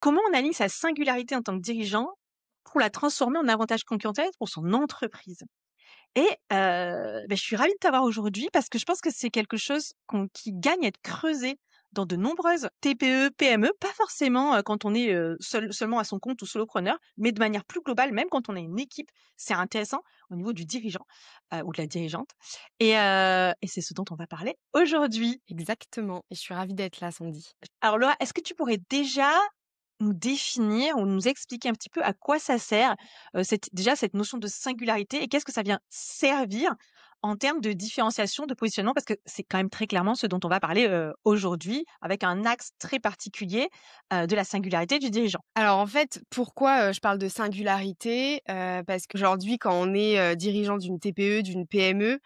Comment on aligne sa singularité en tant que dirigeant pour la transformer en avantage concurrentiel pour son entreprise? Et je suis ravie de t'avoir aujourd'hui parce que je pense que c'est quelque chose qui gagne à être creusé dans de nombreuses TPE, PME, pas forcément, quand on est, seulement à son compte ou solopreneur, mais de manière plus globale, même quand on est une équipe, c'est intéressant au niveau du dirigeant, ou de la dirigeante et c'est ce dont on va parler aujourd'hui. Exactement, et je suis ravie d'être là, Sandy. Alors Laura, est-ce que tu pourrais déjà nous définir ou nous expliquer un petit peu à quoi ça sert, cette notion de singularité et qu'est-ce que ça vient servir en termes de différenciation, de positionnement? Parce que c'est quand même très clairement ce dont on va parler, aujourd'hui avec un axe très particulier, de la singularité du dirigeant. Alors en fait, pourquoi, je parle de singularité? Parce qu'aujourd'hui, quand on est, dirigeant d'une TPE, d'une PME,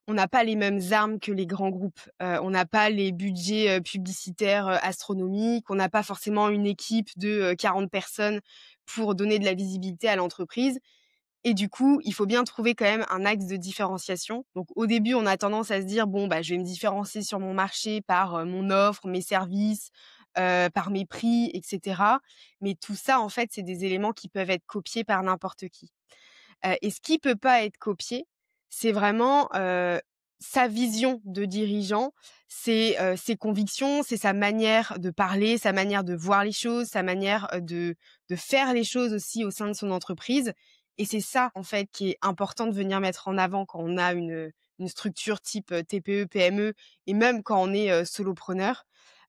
on n'a pas les mêmes armes que les grands groupes. On n'a pas les budgets, publicitaires, astronomiques, on n'a pas forcément une équipe de, 40 personnes pour donner de la visibilité à l'entreprise. Et du coup, il faut bien trouver quand même un axe de différenciation. Donc au début, on a tendance à se dire: «Bon, bah, je vais me différencier sur mon marché par, mon offre, mes services, par mes prix et cetera». Mais tout ça, en fait, c'est des éléments qui peuvent être copiés par n'importe qui. Et ce qui peut pas être copié, c'est vraiment, sa vision de dirigeant, ses convictions, c'est sa manière de parler, sa manière de voir les choses, sa manière, de faire les choses aussi au sein de son entreprise. Et c'est ça, en fait, qui est important de venir mettre en avant quand on a une structure type, TPE, PME et même quand on est, solopreneur.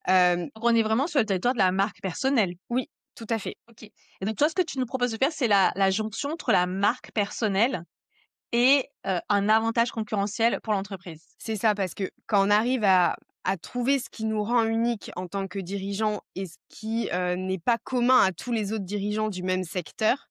Hem, Donc on est vraiment sur le territoire de la marque personnelle. oui, tout à fait. OK, et donc toi, ce que tu nous proposes de faire, c'est la jonction entre la marque personnelle et un avantage concurrentiel pour l'entreprise. C'est ça, parce que quand on arrive à trouver ce qui nous rend unique en tant que dirigeant et ce qui, n'est pas commun à tous les autres dirigeants du même secteur,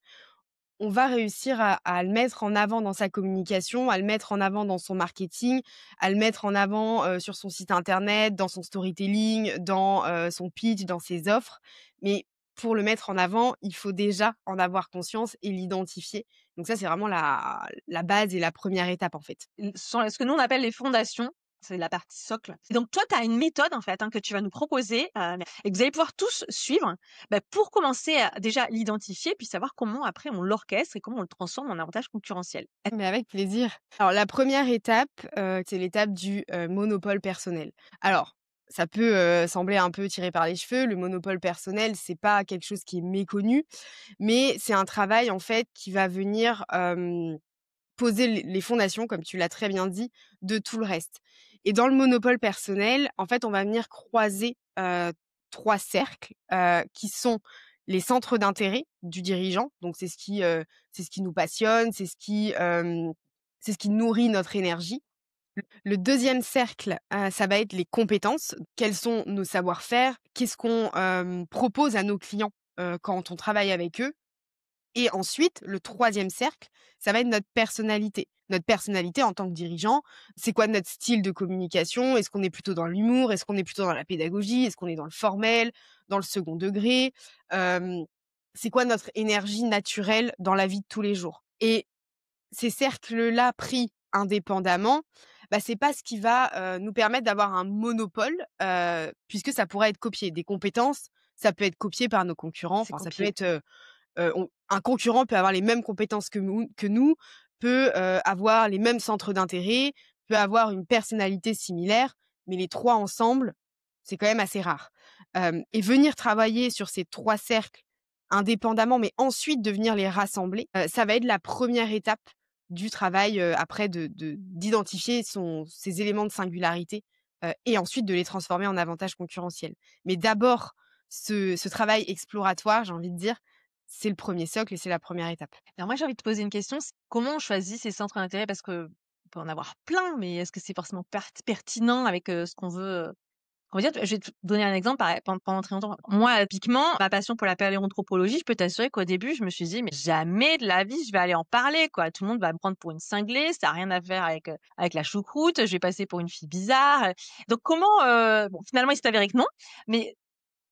on va réussir à le mettre en avant dans sa communication, à le mettre en avant dans son marketing, à le mettre en avant, sur son site internet, dans son storytelling, dans, son pitch, dans ses offres. Mais pour le mettre en avant, il faut déjà en avoir conscience et l'identifier. Donc ça, c'est vraiment la base et la première étape, en fait. Sont ce que nous on appelle les fondations, c'est la partie socle. Et donc toi, tu as une méthode en fait, hein, que tu vas nous proposer, et que vous allez pouvoir tous suivre, pour commencer à déjà l'identifier, puis savoir comment après on l'orchestre et comment on le transforme en avantage concurrentiel. Mais avec plaisir. Alors la première étape, c'est l'étape du, monopole personnel. Alors, ça peut, sembler un peu tiré par les cheveux. Le monopole personnel, c'est pas quelque chose qui est méconnu, mais c'est un travail en fait qui va venir, poser les fondations, comme tu l'as très bien dit, de tout le reste. Et dans le monopole personnel, en fait, on va venir croiser, 3 cercles, qui sont les centres d'intérêt du dirigeant. Donc c'est ce qui nous passionne, c'est ce qui nourrit notre énergie. Le deuxième cercle, ça va être les compétences. Quels sont nos savoir-faire? Qu'est-ce qu'on, propose à nos clients, quand on travaille avec eux? Et ensuite, le troisième cercle, ça va être notre personnalité. Notre personnalité en tant que dirigeant, c'est quoi notre style de communication? Est-ce qu'on est plutôt dans l'humour? Est-ce qu'on est plutôt dans la pédagogie? Est-ce qu'on est dans le formel, dans le second degré? Hem, c'est quoi notre énergie naturelle dans la vie de tous les jours? Et ces cercles-là pris indépendamment, bah, c'est pas ce qui va, nous permettre d'avoir un monopole, puisque ça pourrait être copié. Des compétences, ça peut être copié par nos concurrents, C'est enfin ça peut copié. être, on un concurrent peut avoir les mêmes compétences que nous, peut, avoir les mêmes centres d'intérêt, peut avoir une personnalité similaire, mais les 3 ensemble, c'est quand même assez rare. Et venir travailler sur ces 3 cercles indépendamment, mais ensuite de venir les rassembler, ça va être la première étape du travail, après d'identifier son ses éléments de singularité, et ensuite de les transformer en avantages concurrentiels. Mais d'abord, ce travail exploratoire, j'ai envie de dire, c'est le premier socle et c'est la première étape. Alors moi, j'ai envie de te poser une question, c'est comment on choisit ces centres d'intérêt? Parce qu'on peut en avoir plein, mais est-ce que c'est forcément pertinent avec, ce qu'on veut, on va dire, je vais te donner un exemple pendant très longtemps. Moi, typiquement, ma passion pour la paléoanthropologie, je peux t'assurer qu'au début, je me suis dit: «Mais jamais de la vie je vais aller en parler, quoi. Tout le monde va me prendre pour une cinglée, ça a rien à faire avec la choucroute, je vais passer pour une fille bizarre». Donc comment, bon, finalement, il s'est avéré que non, mais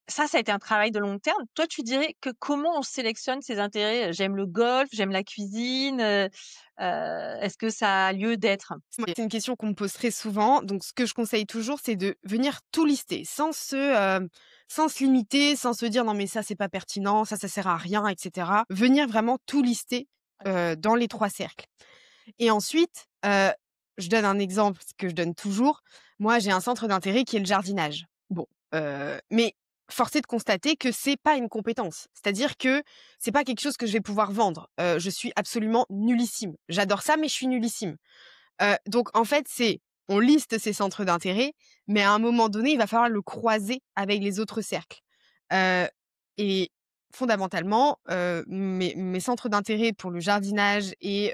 Ça a été un travail de long terme. Toi, tu dirais que comment on sélectionne ses intérêts? J'aime le golf, j'aime la cuisine, est-ce que ça a lieu d'être? C'est une question qu'on me pose très souvent, donc ce que je conseille toujours, c'est de venir tout lister sans se limiter, sans se dire: «Non mais ça c'est pas pertinent, ça sert à rien» et cetera. Venir vraiment tout lister, dans les 3 cercles et ensuite, je donne un exemple, ce que je donne toujours. Moi, j'ai un centre d'intérêt qui est le jardinage. Bon, mais force est de constater que c'est pas une compétence. C'est-à-dire que c'est pas quelque chose que je vais pouvoir vendre. Je suis absolument nullissime. J'adore ça, mais je suis nullissime. Donc en fait, on liste ses centres d'intérêt, mais à un moment donné, il va falloir le croiser avec les autres cercles. Heu et fondamentalement, mes centres d'intérêt pour le jardinage et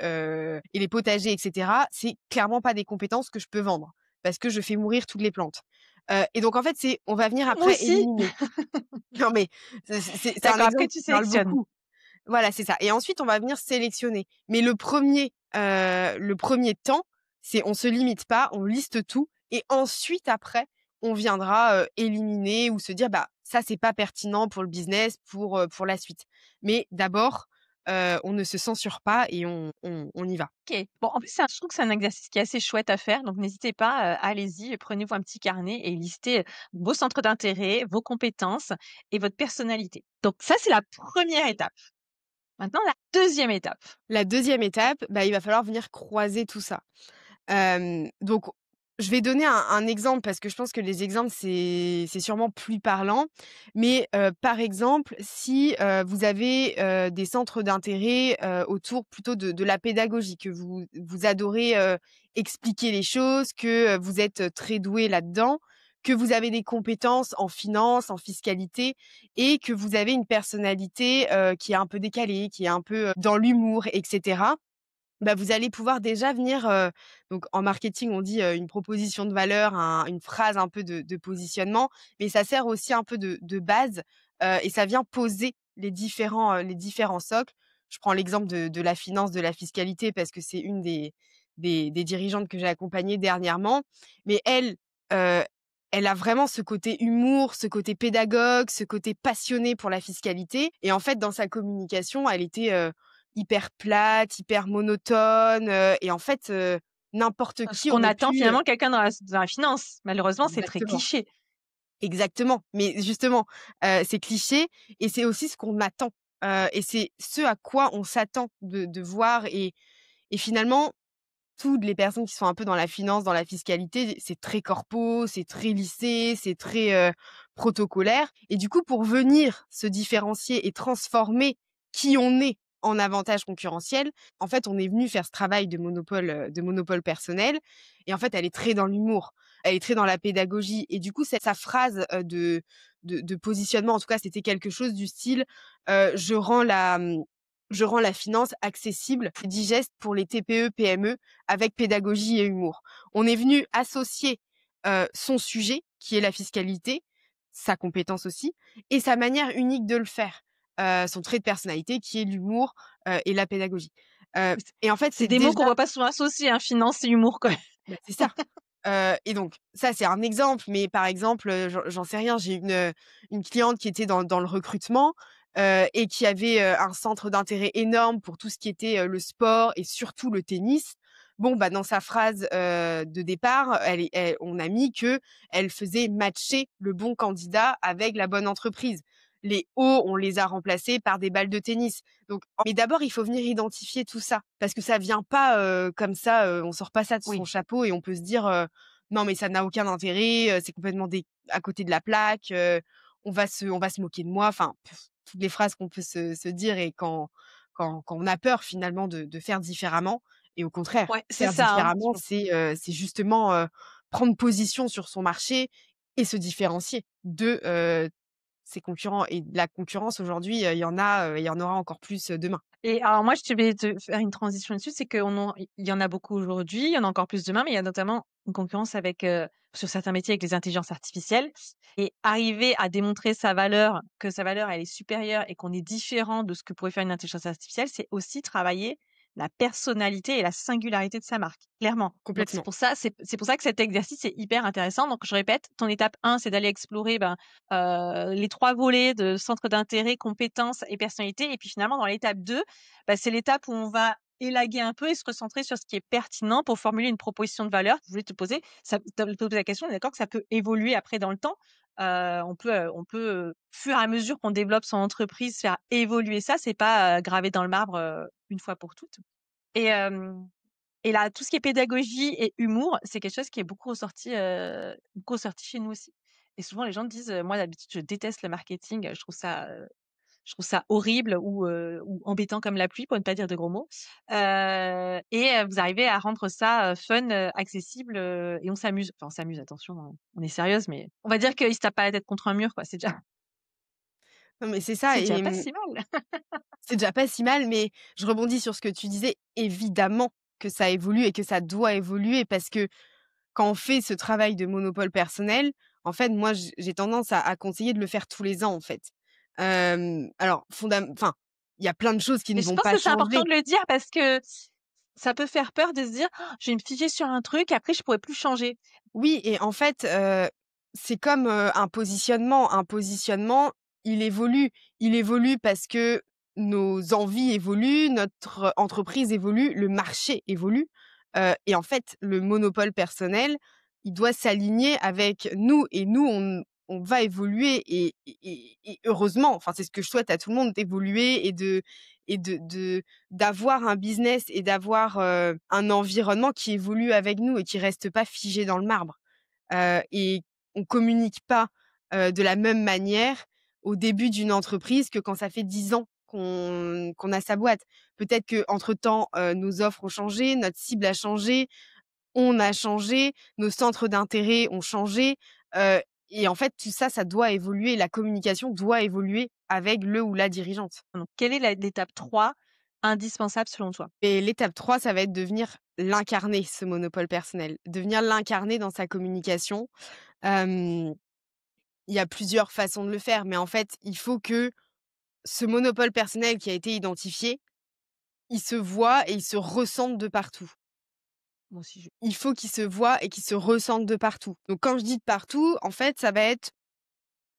les potagers et cetera, c'est clairement pas des compétences que je peux vendre parce que je fais mourir toutes les plantes. Et donc en fait, on va venir Moi après aussi. éliminer. Non mais c'est un D'accord, après exemple tu qui parle sélectionnes. beaucoup. Voilà, c'est ça et ensuite on va venir sélectionner. Mais le premier temps, c'est on se limite pas, on liste tout et ensuite après, on viendra, éliminer ou se dire: «Bah, ça c'est pas pertinent pour le business, pour la suite». Mais d'abord, on ne se censure pas et on y va. OK. Bon, en plus, je trouve que c'est un exercice qui est assez chouette à faire, donc n'hésitez pas, allez-y, prenez-vous un petit carnet et listez, vos centres d'intérêt, vos compétences et votre personnalité. Donc ça, c'est la première étape. Maintenant la deuxième étape. La deuxième étape, bah, il va falloir venir croiser tout ça. Donc je vais donner un exemple parce que je pense que les exemples, c'est sûrement plus parlant. Mais, par exemple, si, vous avez, des centres d'intérêt, autour plutôt de la pédagogie, que vous adorez, expliquer les choses, que, vous êtes, très doué là-dedans, que vous avez des compétences en finance, en fiscalité et que vous avez une personnalité, qui est un peu décalée, qui est un peu, dans l'humour et cetera. Bah, vous allez pouvoir déjà venir, donc en marketing, on dit, une proposition de valeur, une phrase un peu de positionnement, mais ça sert aussi un peu de base, et ça vient poser les différents socles. Je prends l'exemple de la finance, de la fiscalité parce que c'est une des dirigeantes que j'ai accompagnées dernièrement, mais heu, elle a vraiment ce côté humour, ce côté pédagogue, ce côté passionné pour la fiscalité et en fait, dans sa communication, elle était, hyper plate, hyper monotone, et en fait, n'importe Ce qui qu'on aurait attend pu, finalement quelqu'un dans la finance. Malheureusement, c'est très exactement, cliché. exactement, mais justement, c'est cliché et c'est aussi ce qu'on attend, et c'est ce à quoi on s'attend de voir et finalement, toutes les personnes qui sont un peu dans la finance, dans la fiscalité, c'est très corpo, c'est très lissé, c'est très, protocolaire et du coup, pour venir se différencier et transformer qui on est en avantage concurrentiel, en fait, on est venu faire ce travail de monopole personnel et en fait, elle est très dans l'humour, elle est très dans la pédagogie et du coup, cette sa phrase, de positionnement, en tout cas, c'était quelque chose du style, je rends la finance accessible et digeste pour les TPE-PME avec pédagogie et humour. On est venu associer, son sujet, qui est la fiscalité, sa compétence aussi et sa manière unique de le faire, son trait de personnalité qui est l'humour, et la pédagogie. Et en fait, C'est c'est des mots qu'on déjà voit pas souvent associés, hein, finance et humour quand même. bah, c'est ça. Et donc ça, c'est un exemple, mais par exemple, j'en sais rien, j'ai une cliente qui était dans le recrutement, et qui avait, un centre d'intérêt énorme pour tout ce qui était, le sport et surtout le tennis. Bon, bah, dans sa phrase, de départ, on a mis que elle faisait matcher le bon candidat avec la bonne entreprise. Les hauts, on les a remplacés par des balles de tennis. Donc mais d'abord, il faut venir identifier tout ça parce que ça vient pas, comme ça, on sort pas ça de son Oui. chapeau et on peut se dire, «Non mais ça n'a aucun intérêt, c'est complètement à côté de la plaque, on va se moquer de moi». Enfin, toutes les phrases qu'on peut se dire et quand on a peur finalement de faire différemment et au contraire, Ouais, c'est faire ça, hein. différemment, c'est justement, prendre position sur son marché et se différencier de, ses concurrents et de la concurrence aujourd'hui, il y en aura encore plus, demain. Et alors moi, je vais te faire une transition dessus, c'est il y en a beaucoup aujourd'hui, il y en a encore plus demain, mais il y a notamment une concurrence avec, sur certains métiers avec les intelligences artificielles et arriver à démontrer que sa valeur, elle est supérieure et qu'on est différent de ce que pourrait faire une intelligence artificielle, c'est aussi travailler la personnalité et la singularité de sa marque, clairement. Donc Complètement. c'est pour ça que cet exercice est hyper intéressant. Donc je répète, ton étape 1, c'est d'aller explorer, les 3 volets de centre d'intérêt, compétences et personnalité et puis finalement dans l'étape 2, c'est l'étape où on va élaguer un peu et se recentrer sur ce qui est pertinent pour formuler une proposition de valeur. Je voulais te poser, ça te poser la question, on est d'accord que ça peut évoluer après dans le temps? Fur et à mesure qu'on développe son entreprise, faire évoluer ça. C'est pas, gravé dans le marbre, une fois pour toutes et hem et là, tout ce qui est pédagogie et humour, c'est quelque chose qui est beaucoup ressorti chez nous aussi et souvent les gens disent, «Moi d'habitude je déteste le marketing, je trouve ça horrible ou embêtant comme la pluie, pour ne pas dire de gros mots. Vous arrivez à rendre ça, fun, accessible, et on s'amuse. Enfin, on s'amuse, attention, on est sérieuse, mais on va dire qu'ils se tapent pas la tête contre un mur, quoi. Non, mais c'est ça C'est déjà et pas si mal. c'est déjà pas si mal, mais je rebondis sur ce que tu disais. Évidemment que ça évolue et que ça doit évoluer parce que quand on fait ce travail de monopole personnel, en fait, moi, j'ai tendance à conseiller de le faire tous les ans, en fait. Alors enfin, il y a plein de choses qui Mais ne je vont pense pas que c'est important changer. de le dire parce que ça peut faire peur de se dire: «Oh, je vais me figer sur un truc, après je pourrai plus changer». Oui et en fait, c'est comme, un positionnement. Un positionnement, il évolue. Il évolue parce que nos envies évoluent, notre entreprise évolue, le marché évolue, et en fait, le monopole personnel, il doit s'aligner avec nous et nous, on va évoluer et heureusement, enfin, c'est ce que je souhaite à tout le monde, d'évoluer et d'avoir un business et d'avoir, un environnement qui évolue avec nous et qui reste pas figé dans le marbre. Et on communique pas, de la même manière au début d'une entreprise que quand ça fait 10 ans qu'on a sa boîte. Peut-être qu'entre temps, nos offres ont changé, notre cible a changé, on a changé, nos centres d'intérêt ont changé, heu et en fait tout ça, ça doit évoluer. La communication doit évoluer avec le ou la dirigeante. Donc quelle est la l'étape 3 indispensable selon toi? Et l'étape 3, ça va être de venir l'incarner, ce monopole personnel. De venir l'incarner dans sa communication. Hem, il y a plusieurs façons de le faire, mais en fait, il faut que ce monopole personnel qui a été identifié, il se voit et il se ressente de partout. Moi aussi je Il faut qu'il se voit et qu'il se ressente de partout. Donc quand je dis de partout, en fait, ça va être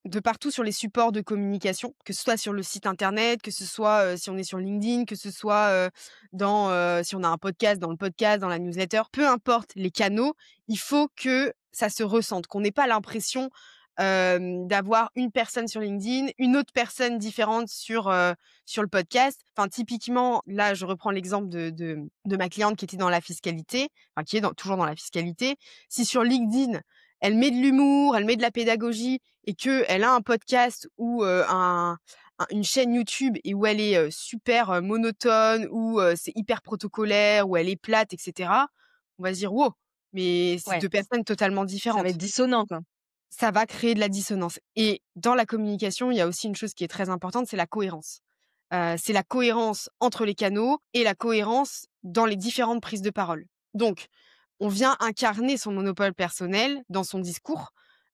de partout sur les supports de communication, que ce soit sur le site internet, que ce soit, si on est sur LinkedIn, que ce soit, si on a un podcast, dans le podcast, dans la newsletter, peu importe les canaux, il faut que ça se ressente, qu'on n'ait pas l'impression, d'avoir une personne sur LinkedIn, une autre personne différente sur le podcast. Enfin, typiquement, là, je reprends l'exemple de ma cliente qui était dans la fiscalité, enfin qui est toujours dans la fiscalité. Si sur LinkedIn, elle met de l'humour, elle met de la pédagogie et qu'elle a un podcast ou une chaîne YouTube et où elle est, super, monotone, où, c'est hyper protocolaire, où elle est plate et cetera, on va se dire: «Wow, mais c'est ouais, 2 personnes totalement ça va être différentes». dissonant, quoi. Ça va créer de la dissonance et dans la communication, il y a aussi une chose qui est très importante, c'est la cohérence. C'est la cohérence entre les canaux et la cohérence dans les différentes prises de parole. Donc, on vient incarner son monopole personnel dans son discours.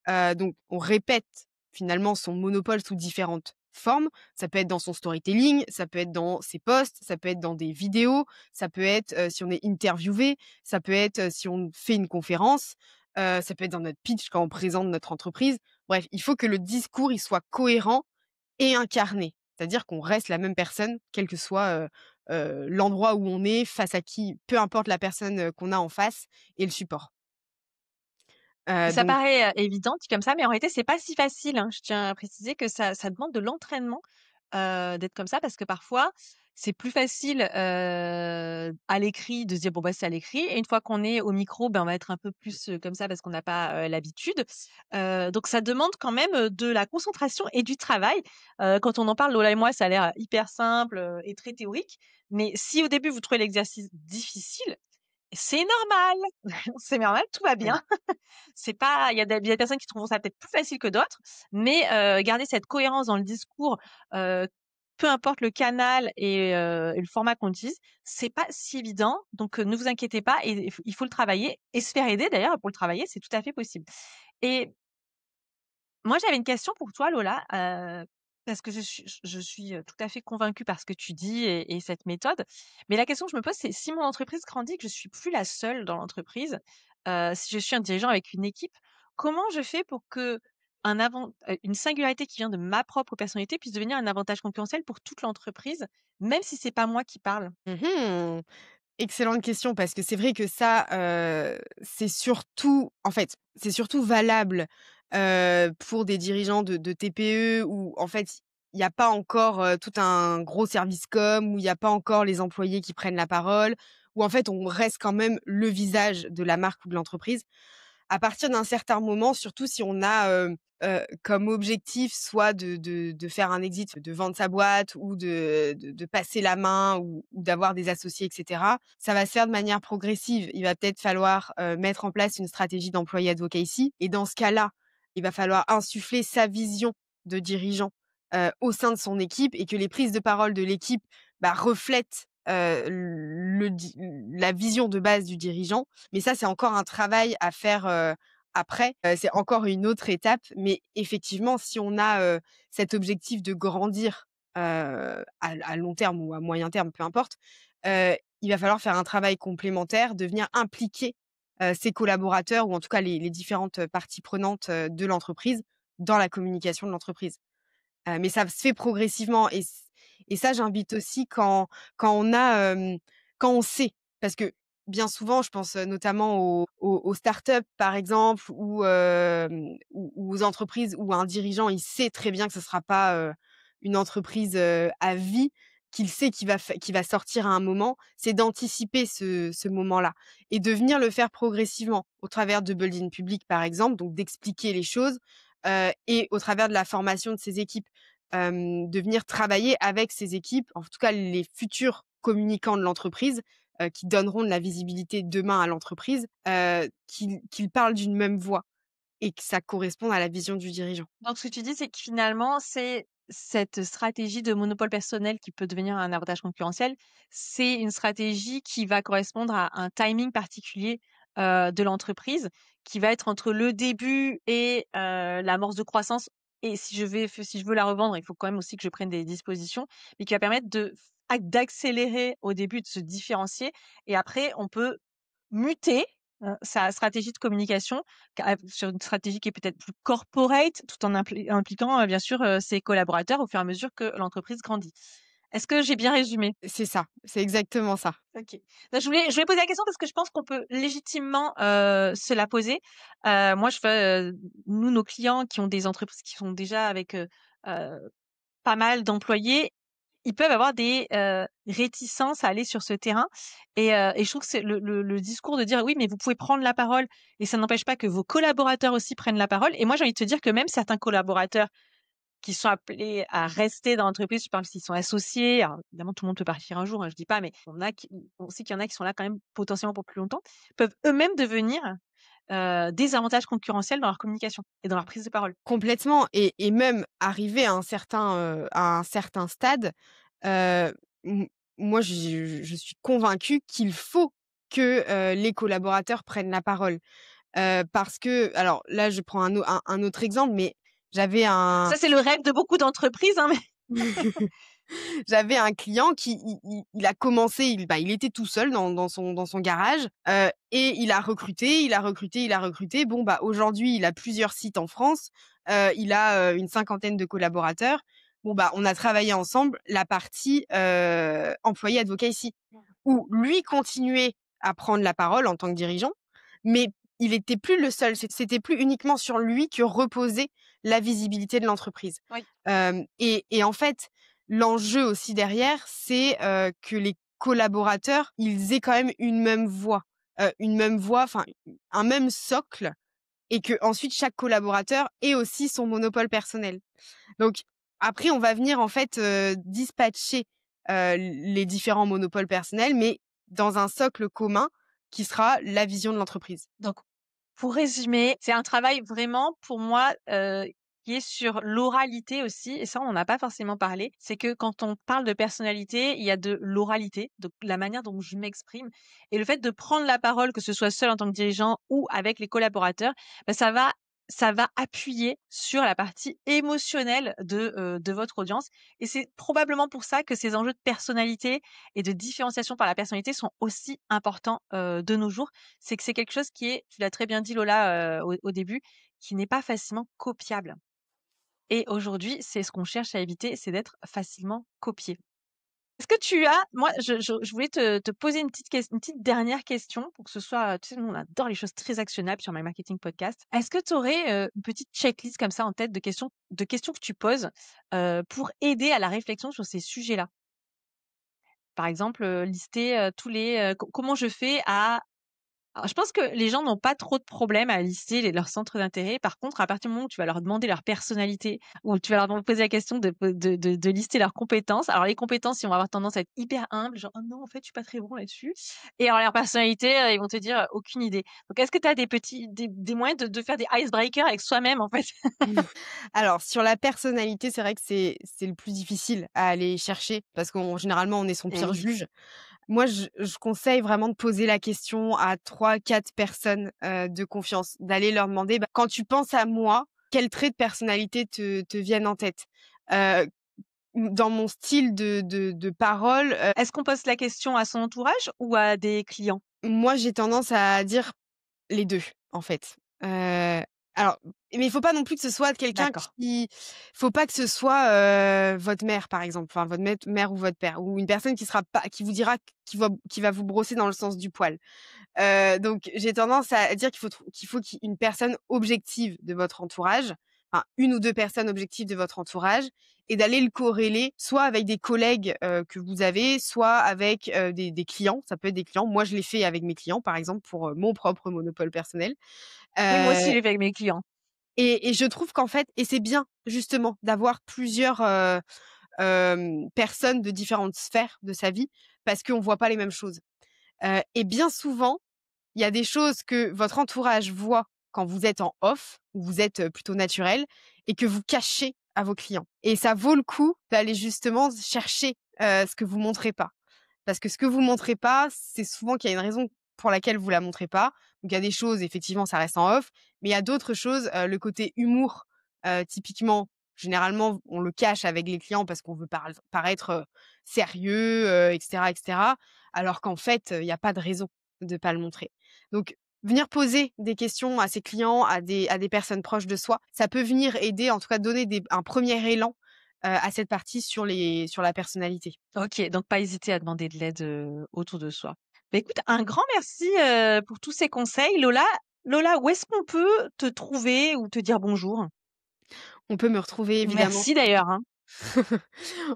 Donc on répète finalement son monopole sous différentes formes. Ça peut être dans son storytelling, ça peut être dans ses posts, ça peut être dans des vidéos, ça peut être, si on est interviewé, ça peut être, si on fait une conférence, ça peut être dans notre pitch quand on présente notre entreprise. Bref, il faut que le discours, il soit cohérent et incarné. C'est-à-dire qu'on reste la même personne, quel que soit, l'endroit où on est, face à qui, peu importe la personne, qu'on a en face et le support. Ça Donc paraît, évident dit comme ça, mais en réalité, c'est pas si facile, hein. Je tiens à préciser que ça demande de l'entraînement, d'être comme ça parce que parfois, c'est plus facile, à l'écrit de se dire: «Bon, c'est à l'écrit» et une fois qu'on est au micro, on va être un peu plus, comme ça parce qu'on n'a pas, l'habitude. Donc ça demande quand même, de la concentration et du travail. Quand on en parle, Lola et moi, ça a l'air hyper simple, et très théorique, mais si au début vous trouvez l'exercice difficile, c'est normal! C'est normal, tout va ouais. bien. C'est pas il y a des personnes qui trouveront ça peut-être plus facile que d'autres, mais garder cette cohérence dans le discours, heu, peu importe le canal et le format qu'on utilise, c'est pas si évident. Donc ne vous inquiétez pas et il faut le travailler et se faire aider d'ailleurs pour le travailler, c'est tout à fait possible. Et moi, j'avais une question pour toi Lola, Parce que je suis tout à fait convaincue par ce que tu dis et cette méthode. Mais la question que je me pose, c'est si mon entreprise grandit, que je suis plus la seule dans l'entreprise, si je suis un dirigeant avec une équipe, comment je fais pour que une singularité qui vient de ma propre personnalité puisse devenir un avantage concurrentiel pour toute l'entreprise, même si c'est pas moi qui parle? Mmh. Excellente question parce que c'est vrai que ça, c'est surtout en fait, c'est surtout valable, pour des dirigeants de TPE où en fait, il y a pas encore, tout un gros service com, où il y a pas encore les employés qui prennent la parole, où en fait on reste quand même le visage de la marque ou de l'entreprise. À partir d'un certain moment, surtout si on a, comme objectif soit de faire un exit, de vendre sa boîte ou de passer la main ou d'avoir des associés et cetera, ça va se faire de manière progressive. Il va peut-être falloir, mettre en place une stratégie d'employee advocacy et dans ce cas-là, il va falloir insuffler sa vision de dirigeant, au sein de son équipe et que les prises de parole de l'équipe, bah, reflètent, le di la vision de base du dirigeant. Mais ça, c'est encore un travail à faire, après. C'est encore une autre étape. Mais effectivement, si on a, cet objectif de grandir, à long terme ou à moyen terme, peu importe, il va falloir faire un travail complémentaire, de venir impliquer, ses collaborateurs ou en tout cas les différentes parties prenantes, de l'entreprise dans la communication de l'entreprise. Mais ça se fait progressivement et ça, j'invite aussi quand on a, quand on sait. Parce que bien souvent, je pense, notamment aux startups, par exemple, ou aux entreprises où un dirigeant, il sait très bien que ce sera pas, une entreprise, à vie, qu'il sait qu'il va sortir à un moment. C'est d'anticiper ce moment-là et de venir le faire progressivement au travers de building public, par exemple, donc d'expliquer les choses, et au travers de la formation de ses équipes, de venir travailler avec ses équipes, en tout cas les futurs communicants de l'entreprise, qui donneront de la visibilité demain à l'entreprise, qu'ils parlent d'une même voix et que ça corresponde à la vision du dirigeant. Donc ce que tu dis, c'est que finalement, c'est cette stratégie de monopole personnel qui peut devenir un avantage concurrentiel, c'est une stratégie qui va correspondre à un timing particulier, de l'entreprise, qui va être entre le début et l'amorce de croissance et si je veux la revendre, il faut quand même aussi que je prenne des dispositions, mais qui va permettre d'accélérer au début, de se différencier et après on peut muter, sa stratégie de communication sur une stratégie qui est peut-être plus corporate, tout en impliquant, bien sûr, ses collaborateurs au fur et à mesure que l'entreprise grandit. Est-ce que j'ai bien résumé? C'est ça, c'est exactement ça. OK. Bah, je voulais poser la question parce que je pense qu'on peut légitimement, se la poser. Moi, nous, nos clients qui ont des entreprises qui sont déjà avec, heu, pas mal d'employés, ils peuvent avoir des, réticences à aller sur ce terrain et je trouve que c'est le discours de dire: «Oui, mais vous pouvez prendre la parole et ça n'empêche pas que vos collaborateurs aussi prennent la parole» et moi, j'ai envie de te dire que même certains collaborateurs qui sont appelés à rester dans l'entreprise, je parle s'ils sont associés, alors évidemment tout le monde peut partir un jour, hein, je dis pas, mais on sait qu'il y en a qui sont là quand même potentiellement pour plus longtemps, peuvent eux-mêmes devenir, des avantages concurrentiels dans leur communication et dans leur prise de parole. Complètement et même arrivé à un certain stade, heu, m moi je suis convaincue qu'il faut que, les collaborateurs prennent la parole. Parce que alors là, je prends un autre exemple, mais j'avais un Ça, c'est le rêve de beaucoup d'entreprises, hein, mais j'avais un client qui il a commencé, il était tout seul dans son garage, et il a recruté, il a recruté, il a recruté. Bon, bah, aujourd'hui, il a plusieurs sites en France, il a, une cinquantaine de collaborateurs. Bon, bah, on a travaillé ensemble la partie, employé advocacy, où lui continuait à prendre la parole en tant que dirigeant, mais il était plus le seul. C'était plus uniquement sur lui que reposait la visibilité de l'entreprise. oui. Et en fait, l'enjeu aussi derrière, c'est, que les collaborateurs, ils aient quand même une même voix, enfin, un même socle et que ensuite chaque collaborateur ait aussi son monopole personnel. Donc après, on va venir en fait, dispatcher, les différents monopoles personnels, mais dans un socle commun qui sera la vision de l'entreprise. Donc pour résumer, c'est un travail vraiment pour moi, qui est sur l'oralité aussi et ça on n'en a pas forcément parlé. C'est que quand on parle de personnalité, il y a de l'oralité, donc la manière dont je m'exprime et le fait de prendre la parole, que ce soit seul en tant que dirigeant ou avec les collaborateurs, bah, ça va ça va appuyer sur la partie émotionnelle de votre audience et c'est probablement pour ça que ces enjeux de personnalité et de différenciation par la personnalité sont aussi importants, de nos jours. C'est que c'est quelque chose qui est, tu l'as très bien dit Lola, au début, qui n'est pas facilement copiable et aujourd'hui, c'est ce qu'on cherche à éviter, c'est d'être facilement copié. Est-ce que tu as moi, je voulais te poser une petite dernière question pour que ce soit, tu sais, nous, on adore les choses très actionnables sur My Marketing Podcast. Est-ce que tu aurais, une petite checklist comme ça en tête de questions que tu poses, pour aider à la réflexion sur ces sujets-là? Par exemple, lister, tous les, comment je fais à alors, je pense que les gens n'ont pas trop de problèmes à lister leurs centres d'intérêt. Par contre, à partir du moment où tu vas leur demander leur personnalité ou tu vas leur poser la question de lister leurs compétences. Alors, les compétences, ils vont avoir tendance à être hyper humbles, genre, oh non, en fait, je suis pas très bon là-dessus. Et alors, leur personnalité, ils vont te dire, aucune idée. Donc, est-ce que tu as des moyens de faire des icebreakers avec soi-même, en fait? Alors sur la personnalité, c'est vrai que c'est le plus difficile à aller chercher parce qu'on généralement, on est son Eh pire oui. juge. Moi, je conseille vraiment de poser la question à 3, 4 personnes, de confiance, d'aller leur demander: «Bah, quand tu penses à moi, quels traits de personnalité te viennent en tête?» heu, dans mon style de parole, Est-ce qu'on pose la question à son entourage ou à des clients? moi, j'ai tendance à dire les 2 en fait. Alors mais il faut pas non plus que ce soit quelqu'un D'accord. qui faut pas que ce soit, votre mère par exemple, enfin votre mère ou votre père ou une personne qui sera pas qui vous dira qui va vous brosser dans le sens du poil. Donc j'ai tendance à dire qu'il faut une personne objective de votre entourage, enfin 1 ou 2 personnes objectives de votre entourage et d'aller le corréler soit avec des collègues, que vous avez, soit avec, des clients. Ça peut être des clients. Moi, je l'ai fait avec mes clients, par exemple, pour, mon propre monopole personnel. Oui, moi aussi, Heu je l'ai fait avec mes clients. et je trouve qu'en fait et c'est bien justement d'avoir plusieurs, personnes de différentes sphères de sa vie parce qu'on voit pas les mêmes choses. Et bien souvent il y a des choses que votre entourage voit quand vous êtes en off, où vous êtes, plutôt naturel et que vous cachez à vos clients et ça vaut le coup d'aller justement chercher, ce que vous montrez pas. Parce que ce que vous montrez pas, c'est souvent qu'il y a une raison pour laquelle vous la montrez pas. Donc il y a des choses, effectivement, ça reste en off, mais il y a d'autres choses, le côté humour, typiquement, généralement, on le cache avec les clients parce qu'on veut paraître, sérieux, et cetera, alors qu'en fait, il y a pas de raison de pas le montrer. Donc venir poser des questions à ses clients, à des personnes proches de soi, ça peut venir aider, en tout cas donner un premier élan, à cette partie sur la personnalité. OK, donc pas hésiter à demander de l'aide, autour de soi. Bah, écoute, un grand merci, pour tous ces conseils. Lola, où est-ce qu'on peut te trouver ou te dire bonjour? On peut me retrouver évidemment Merci d'ailleurs, hein.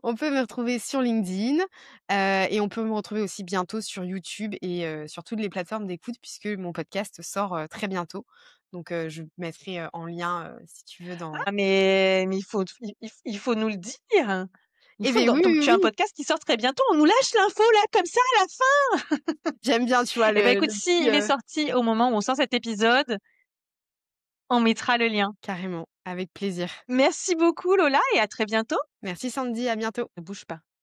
on peut me retrouver sur LinkedIn, et on peut me retrouver aussi bientôt sur YouTube et sur toutes les plateformes d'écoute puisque mon podcast sort, très bientôt. Donc je mettrai, en lien, si tu veux dans Ah mais il faut nous le dire. Il eh faut beh, oui, donc oui, tu as un oui, podcast qui sort très bientôt, on nous lâche l'info là, comme ça à la fin? j'aime bien, tu vois, Eh ben, écoute, le petit, s'il est sorti au moment où on sort cet épisode, on mettra le lien. carrément, avec plaisir. Merci beaucoup Lola et à très bientôt. Merci Sandy, à bientôt. Ne bouge pas.